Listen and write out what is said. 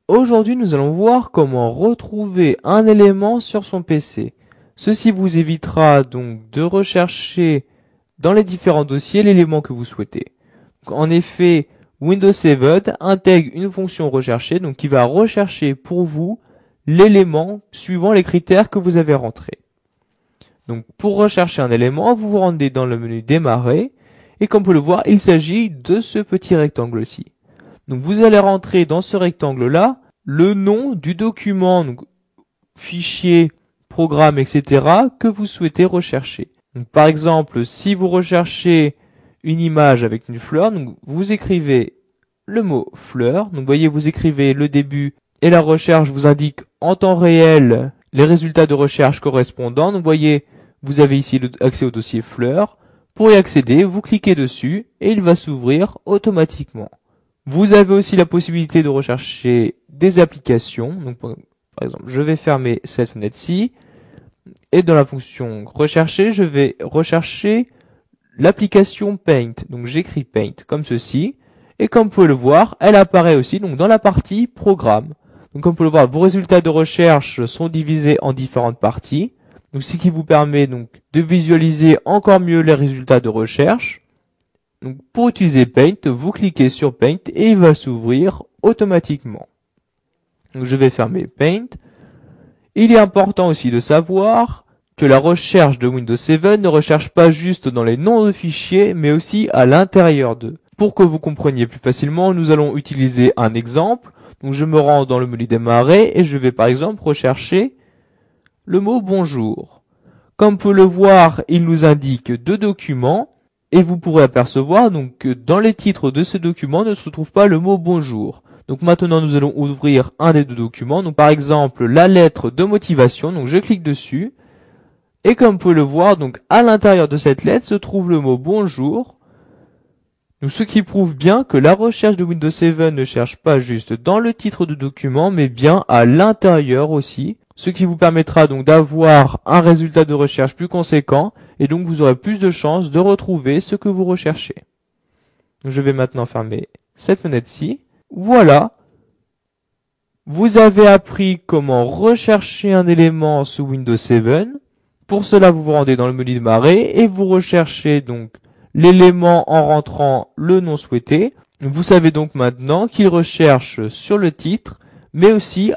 Aujourd'hui, nous allons voir comment retrouver un élément sur son PC. Ceci vous évitera donc de rechercher dans les différents dossiers l'élément que vous souhaitez. En effet, Windows 7 intègre une fonction rechercher, donc qui va rechercher pour vous l'élément suivant les critères que vous avez rentrés. Donc pour rechercher un élément, vous vous rendez dans le menu démarrer, et comme vous pouvez le voir, il s'agit de ce petit rectangle-ci. Donc vous allez rentrer dans ce rectangle-là le nom du document, donc fichier, programme, etc. que vous souhaitez rechercher. Donc par exemple, si vous recherchez une image avec une fleur, donc vous écrivez le mot fleur. Donc vous voyez, vous écrivez le début et la recherche vous indique en temps réel les résultats de recherche correspondants. Donc vous voyez, vous avez ici accès au dossier fleur. Pour y accéder, vous cliquez dessus et il va s'ouvrir automatiquement. Vous avez aussi la possibilité de rechercher des applications. Donc, par exemple, je vais fermer cette fenêtre-ci. Et dans la fonction rechercher, je vais rechercher l'application Paint. Donc, j'écris Paint comme ceci. Et comme vous pouvez le voir, elle apparaît aussi donc dans la partie programme. Donc, comme vous pouvez le voir, vos résultats de recherche sont divisés en différentes parties. Donc, ce qui vous permet donc de visualiser encore mieux les résultats de recherche. Donc, pour utiliser Paint, vous cliquez sur Paint et il va s'ouvrir automatiquement. Donc, je vais fermer Paint. Il est important aussi de savoir que la recherche de Windows 7 ne recherche pas juste dans les noms de fichiers, mais aussi à l'intérieur d'eux. Pour que vous compreniez plus facilement, nous allons utiliser un exemple. Donc, je me rends dans le menu démarrer et je vais par exemple rechercher le mot bonjour. Comme vous pouvez le voir, il nous indique deux documents. Et vous pourrez apercevoir donc que dans les titres de ce document ne se trouve pas le mot bonjour. Donc maintenant nous allons ouvrir un des deux documents. Donc par exemple la lettre de motivation. Donc je clique dessus. Et comme vous pouvez le voir, donc à l'intérieur de cette lettre se trouve le mot bonjour. Donc ce qui prouve bien que la recherche de Windows 7 ne cherche pas juste dans le titre de document, mais bien à l'intérieur aussi. Ce qui vous permettra donc d'avoir un résultat de recherche plus conséquent et donc vous aurez plus de chances de retrouver ce que vous recherchez. Je vais maintenant fermer cette fenêtre-ci. Voilà. Vous avez appris comment rechercher un élément sous Windows 7. Pour cela, vous vous rendez dans le menu démarrer et vous recherchez donc l'élément en rentrant le nom souhaité. Vous savez donc maintenant qu'il recherche sur le titre, mais aussi